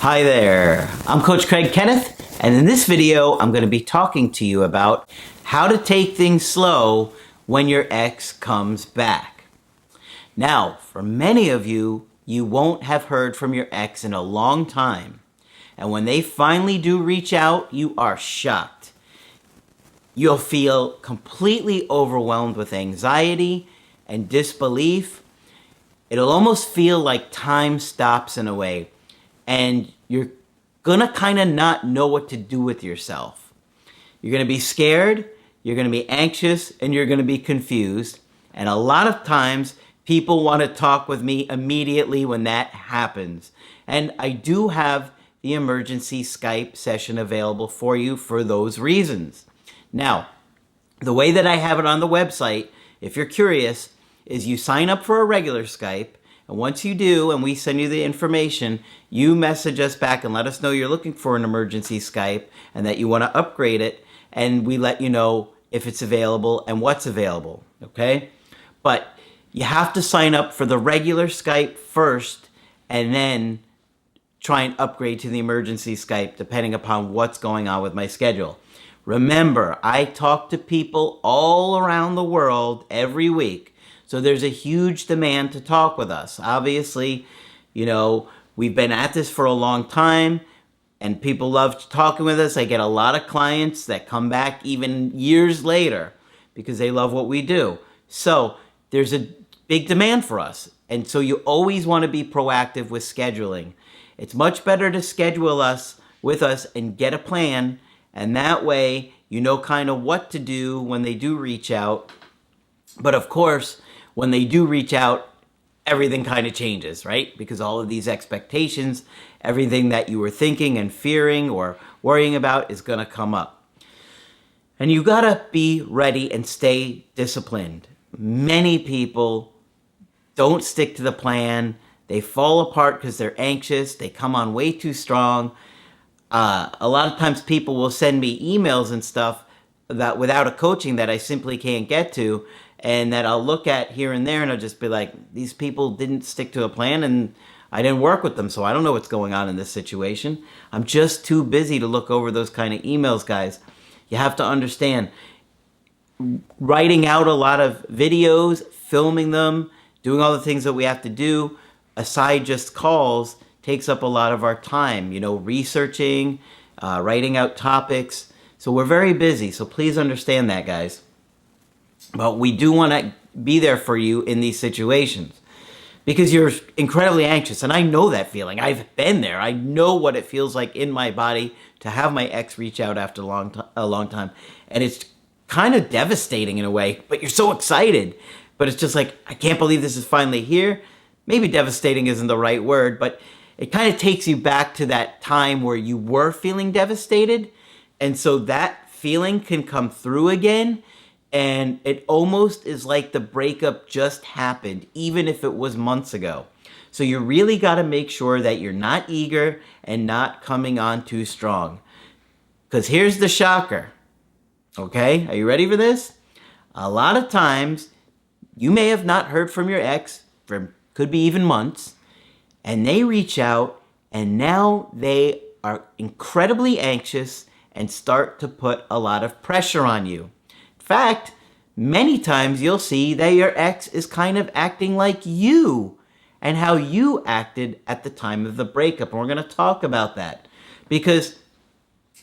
Hi there, I'm Coach Craig Kenneth, and in this video I'm going to be talking to you about how to take things slow when your ex comes back. Now, for many of you, you won't have heard from your ex in a long time, and when they finally do reach out, you are shocked. You'll feel completely overwhelmed with anxiety and disbelief. It'll almost feel like time stops in a way, and you're gonna kind of not know what to do with yourself. You're gonna be scared, you're gonna be anxious, and you're gonna be confused. And a lot of times, people want to talk with me immediately when that happens. And I do have the emergency Skype session available for you for those reasons. Now, the way that I have it on the website, if you're curious, is you sign up for a regular Skype, and once you do, and we send you the information, you message us back and let us know you're looking for an emergency Skype and that you want to upgrade it, and we let you know if it's available and what's available, okay? But you have to sign up for the regular Skype first and then try and upgrade to the emergency Skype depending upon what's going on with my schedule. Remember, I talk to people all around the world every week. So there's a huge demand to talk with us. Obviously, we've been at this for a long time and people love talking with us. I get a lot of clients that come back even years later because they love what we do. So there's a big demand for us. And so you always want to be proactive with scheduling. It's much better to schedule us with us and get a plan. And that way, you know kind of what to do when they do reach out. But of course, when they do reach out, everything kind of changes, right? Because all of these expectations, everything that you were thinking and fearing or worrying about is going to come up. And you got to be ready and stay disciplined. Many people don't stick to the plan. They fall apart because they're anxious. They come on way too strong. A lot of times people will send me emails and stuff that without a coaching that I simply can't get to, and that I'll look at here and there and I'll just be like, these people didn't stick to a plan and I didn't work with them, so I don't know what's going on in this situation. I'm just too busy to look over those kind of emails, guys. You have to understand, writing out a lot of videos, filming them, doing all the things that we have to do, aside just calls, takes up a lot of our time, researching, writing out topics. So we're very busy, so please understand that, guys. But we do want to be there for you in these situations because you're incredibly anxious. And I know that feeling. I've been there. I know what it feels like in my body to have my ex reach out after a long time. And it's kind of devastating in a way, but you're so excited. But it's just like, I can't believe this is finally here. Maybe devastating isn't the right word, but it kind of takes you back to that time where you were feeling devastated. And so that feeling can come through again. And it almost is like the breakup just happened, even if it was months ago. So you really got to make sure that you're not eager and not coming on too strong. Because here's the shocker. Okay, are you ready for this? A lot of times, you may have not heard from your ex for could be even months, and they reach out, and now they are incredibly anxious and start to put a lot of pressure on you. In fact, many times you'll see that your ex is kind of acting like you and how you acted at the time of the breakup. And we're going to talk about that because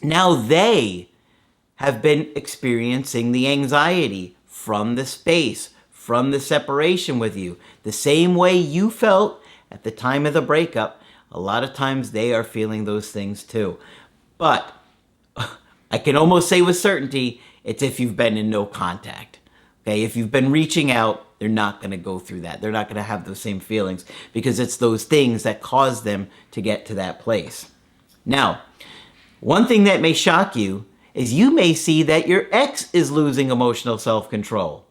now they have been experiencing the anxiety from the space, from the separation with you. The same way you felt at the time of the breakup, a lot of times they are feeling those things too. But I can almost say with certainty, it's if you've been in no contact. Okay, if you've been reaching out, they're not going to go through that. They're not going to have those same feelings because it's those things that cause them to get to that place. Now, one thing that may shock you is you may see that your ex is losing emotional self-control.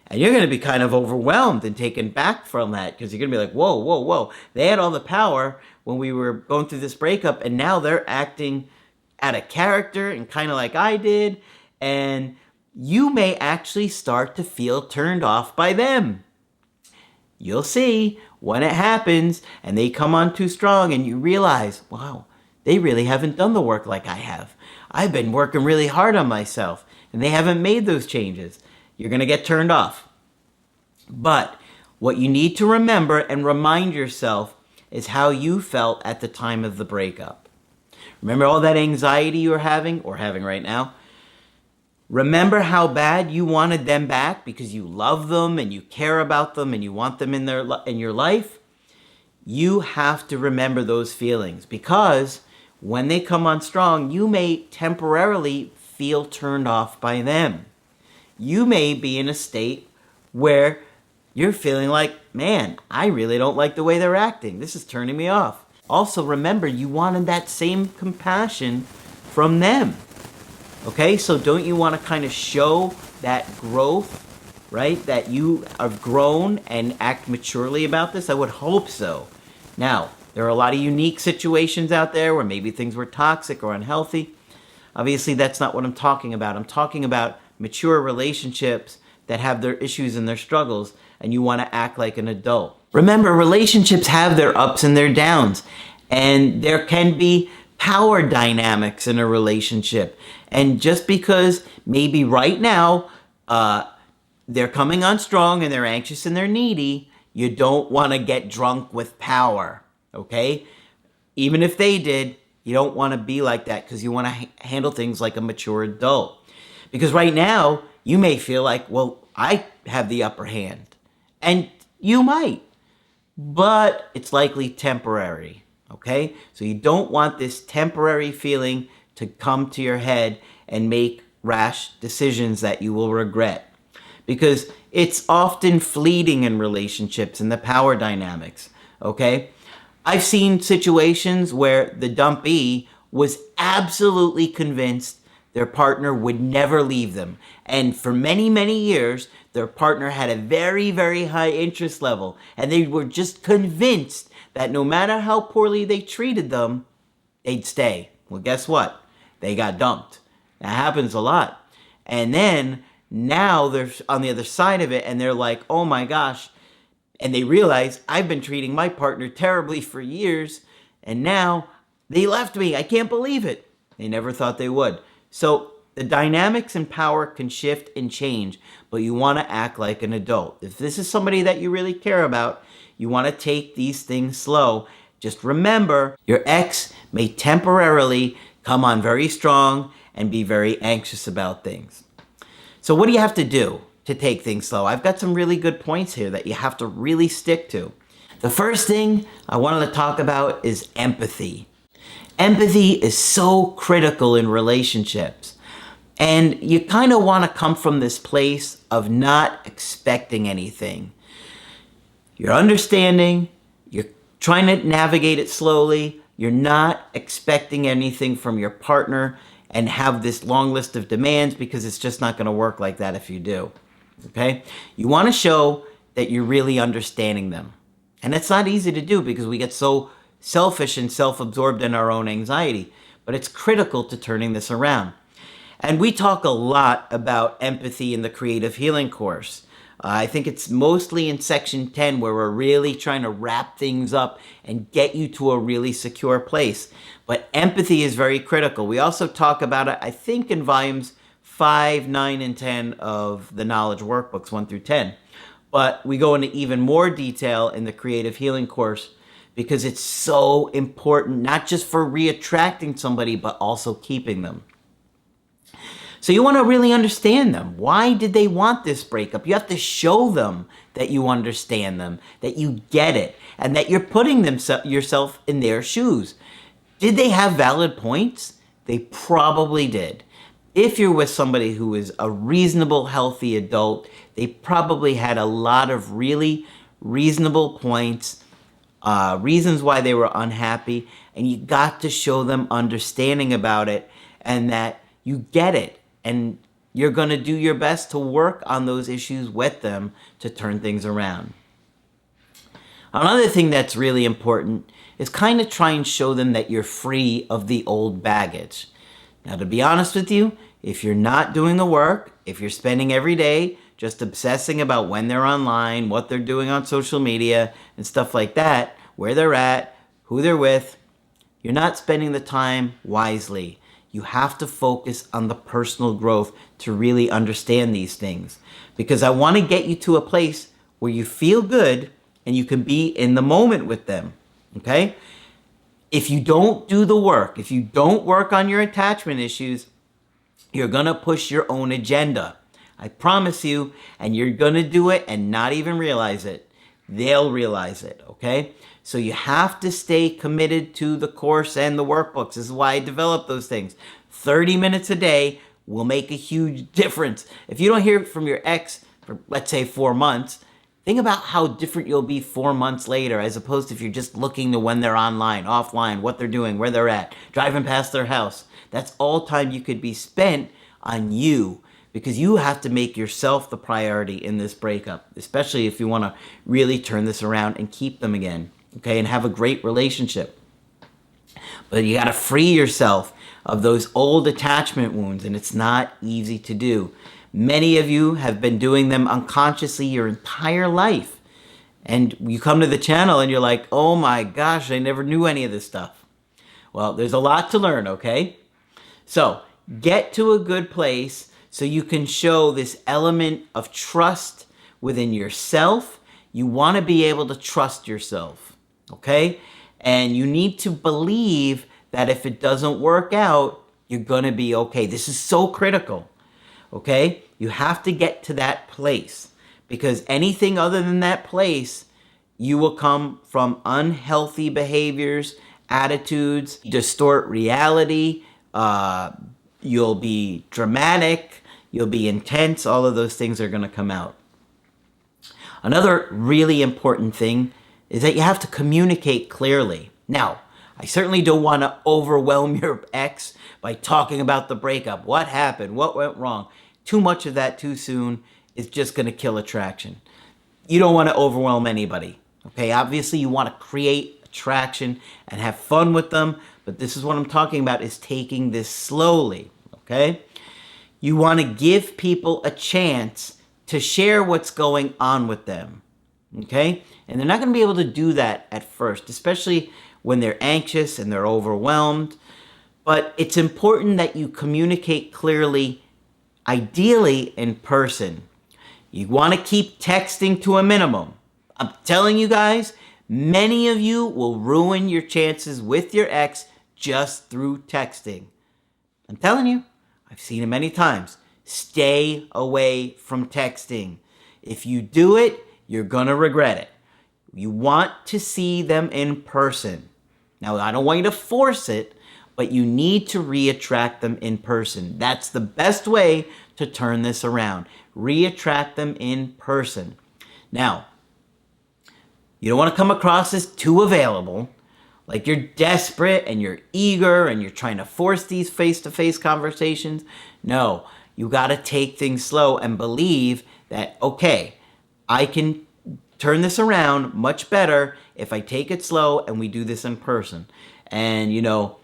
And you're going to be kind of overwhelmed and taken back from that because you're going to be like, whoa, whoa, whoa. They had all the power when we were going through this breakup, and now they're acting out of character and kind of like I did. And you may actually start to feel turned off by them. You'll see when it happens and they come on too strong and you realize, wow, they really haven't done the work like I have. I've been working really hard on myself and they haven't made those changes. You're going to get turned off. But what you need to remember and remind yourself is how you felt at the time of the breakup. Remember all that anxiety you were having or having right now? Remember how bad you wanted them back because you love them and you care about them and you want them in your life? You have to remember those feelings, because when they come on strong, you may temporarily feel turned off by them. You may be in a state where you're feeling like, man, I really don't like the way they're acting. This is turning me off. Also, remember, you wanted that same compassion from them. Okay, so don't you want to kind of show that growth, right? That you have grown and act maturely about this? I would hope so. Now, there are a lot of unique situations out there where maybe things were toxic or unhealthy. Obviously, that's not what I'm talking about. I'm talking about mature relationships that have their issues and their struggles, and you want to act like an adult. Remember, relationships have their ups and their downs, and there can be power dynamics in a relationship. And just because maybe right now they're coming on strong and they're anxious and they're needy, you don't want to get drunk with power, okay? Even if they did, you don't want to be like that, because you want to handle things like a mature adult. Because right now, you may feel like, well, I have the upper hand. And you might, but it's likely temporary, okay? So you don't want this temporary feeling to come to your head and make rash decisions that you will regret. Because it's often fleeting in relationships and the power dynamics, okay? I've seen situations where the dumpee was absolutely convinced their partner would never leave them. And for many, many years, their partner had a very, very high interest level. And they were just convinced that no matter how poorly they treated them, they'd stay. Well, guess what? They got dumped. That happens a lot. And then now they're on the other side of it and they're like, oh my gosh. And they realize, I've been treating my partner terribly for years, and now they left me. I can't believe it. They never thought they would. So the dynamics and power can shift and change, but you want to act like an adult. If this is somebody that you really care about, you want to take these things slow. Just remember, your ex may temporarily come on very strong and be very anxious about things. So what do you have to do to take things slow? I've got some really good points here that you have to really stick to. The first thing I wanted to talk about is empathy. Empathy is so critical in relationships. And you kind of want to come from this place of not expecting anything. You're understanding, you're trying to navigate it slowly, you're not expecting anything from your partner and have this long list of demands, because it's just not going to work like that if you do. Okay? You want to show that you're really understanding them. And it's not easy to do because we get so selfish and self-absorbed in our own anxiety. But it's critical to turning this around. And we talk a lot about empathy in the Creative Healing course. I think it's mostly in section 10 where we're really trying to wrap things up and get you to a really secure place. But empathy is very critical. We also talk about it, I think, in volumes 5, 9, and 10 of the Knowledge Workbooks, 1 through 10. But we go into even more detail in the Creative Healing course because it's so important, not just for reattracting somebody, but also keeping them. So you want to really understand them. Why did they want this breakup? You have to show them that you understand them, that you get it, and that you're putting yourself in their shoes. Did they have valid points? They probably did. If you're with somebody who is a reasonable, healthy adult, they probably had a lot of really reasonable points, reasons why they were unhappy, and you got to show them understanding about it and that you get it. And you're going to do your best to work on those issues with them to turn things around. Another thing that's really important is kind of try and show them that you're free of the old baggage. Now, to be honest with you, if you're not doing the work, if you're spending every day just obsessing about when they're online, what they're doing on social media, and stuff like that, where they're at, who they're with, you're not spending the time wisely. You have to focus on the personal growth to really understand these things. Because I want to get you to a place where you feel good and you can be in the moment with them. Okay? If you don't do the work, if you don't work on your attachment issues, you're going to push your own agenda. I promise you, and you're going to do it and not even realize it. They'll realize it, okay? So you have to stay committed to the course and the workbooks. This is why I developed those things. 30 minutes a day will make a huge difference. If you don't hear from your ex for, let's say, 4 months, think about how different you'll be 4 months later, as opposed to if you're just looking to when they're online, offline, what they're doing, where they're at, driving past their house. That's all time you could be spent on you, because you have to make yourself the priority in this breakup, especially if you want to really turn this around and keep them again, okay, and have a great relationship. But you got to free yourself of those old attachment wounds, and it's not easy to do. Many of you have been doing them unconsciously your entire life. And you come to the channel and you're like, oh my gosh, I never knew any of this stuff. Well, there's a lot to learn, okay? So get to a good place so you can show this element of trust within yourself. You want to be able to trust yourself, okay? And you need to believe that if it doesn't work out, you're going to be okay. This is so critical, okay? You have to get to that place, because anything other than that place, you will come from unhealthy behaviors, attitudes, distort reality, you'll be dramatic, you'll be intense, all of those things are going to come out. Another really important thing is that you have to communicate clearly. Now, I certainly don't want to overwhelm your ex by talking about the breakup. What happened? What went wrong? Too much of that too soon is just going to kill attraction. You don't want to overwhelm anybody. Okay, obviously you want to create attraction and have fun with them, but this is what I'm talking about, is taking this slowly, okay? You want to give people a chance to share what's going on with them, okay? And they're not going to be able to do that at first, especially when they're anxious and they're overwhelmed. But it's important that you communicate clearly, ideally in person. You want to keep texting to a minimum. I'm telling you guys, many of you will ruin your chances with your ex just through texting. I'm telling you, I've seen it many times. Stay away from texting. If you do it, you're going to regret it. You want to see them in person. Now, I don't want you to force it, but you need to re-attract them in person. That's the best way to turn this around. Re-attract them in person. Now, you don't want to come across as too available, like you're desperate and you're eager and you're trying to force these face-to-face conversations. No, you got to take things slow and believe that, okay, I can turn this around much better if I take it slow and we do this in person. And, you know,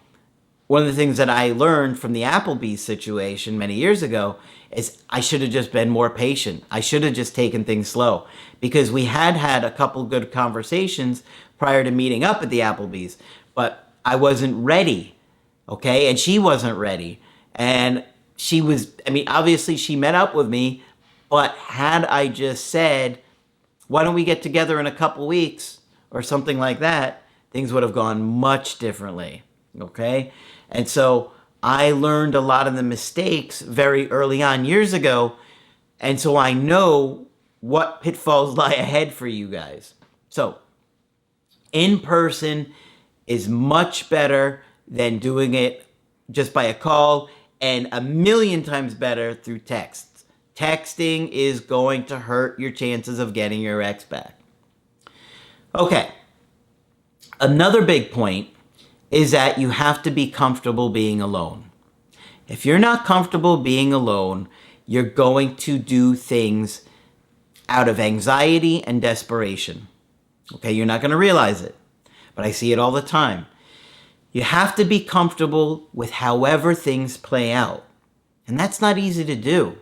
one of the things that I learned from the Applebee's situation many years ago is I should have just been more patient. I should have just taken things slow, because we had a couple good conversations prior to meeting up at the Applebee's, but I wasn't ready, okay? And she wasn't ready. And she was, I mean, obviously she met up with me, but had I just said, why don't we get together in a couple weeks or something like that, things would have gone much differently, okay? And so I learned a lot of the mistakes very early on years ago, and so I know what pitfalls lie ahead for you guys. So in person is much better than doing it just by a call, and a million times better through text. Texting is going to hurt your chances of getting your ex back. Okay. Another big point is that you have to be comfortable being alone. If you're not comfortable being alone, you're going to do things out of anxiety and desperation. Okay, you're not going to realize it, but I see it all the time. You have to be comfortable with however things play out. And that's not easy to do,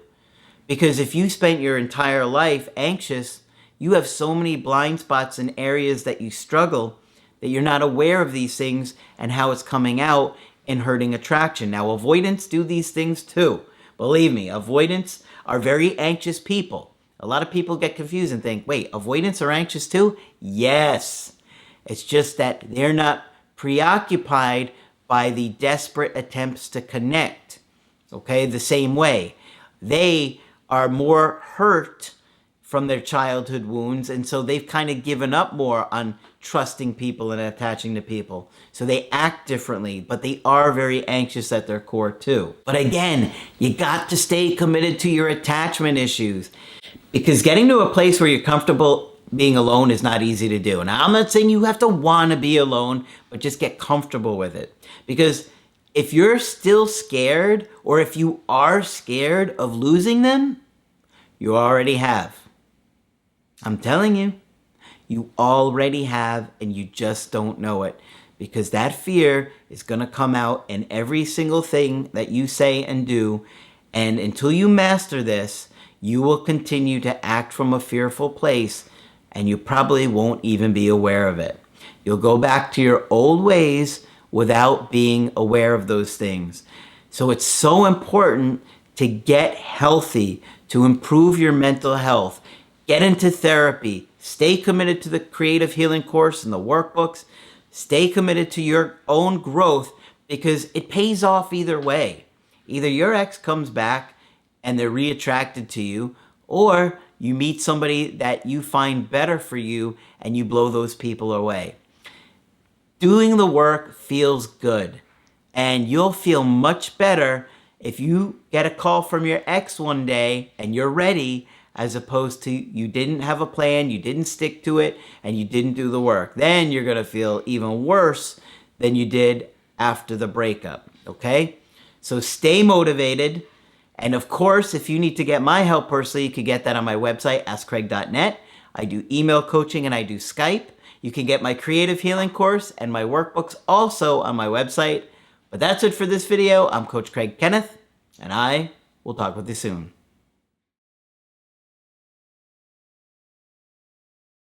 Because if you spent your entire life anxious, you have so many blind spots in areas that you struggle that you're not aware of these things and how it's coming out and hurting attraction. Now, avoidants do these things too. Believe me, avoidants are very anxious people. A lot of people get confused and think, wait, avoidants are anxious too? Yes. It's just that they're not preoccupied by the desperate attempts to connect. Okay, the same way. They are more hurt from their childhood wounds, and so they've kind of given up more on trusting people and attaching to people. So they act differently, but they are very anxious at their core too. But again, you got to stay committed to your attachment issues, because getting to a place where you're comfortable being alone is not easy to do. Now, I'm not saying you have to want to be alone, but just get comfortable with it. Because if you're still scared, or if you are scared of losing them, you already have. I'm telling you, you already have, and you just don't know it. Because that fear is going to come out in every single thing that you say and do. And until you master this, you will continue to act from a fearful place, and you probably won't even be aware of it. You'll go back to your old ways without being aware of those things. So it's so important to get healthy, to improve your mental health. Get into therapy. Stay committed to the creative healing course and the workbooks. Stay committed to your own growth, because it pays off either way. Either your ex comes back and they're reattracted to you, or you meet somebody that you find better for you and you blow those people away. Doing the work feels good, and you'll feel much better if you get a call from your ex one day and you're ready, as opposed to you didn't have a plan, you didn't stick to it, and you didn't do the work. Then you're going to feel even worse than you did after the breakup, okay? So stay motivated. And of course, if you need to get my help personally, you can get that on my website, askcraig.net. I do email coaching and I do Skype. You can get my creative healing course and my workbooks also on my website. But that's it for this video. I'm Coach Craig Kenneth, and I will talk with you soon.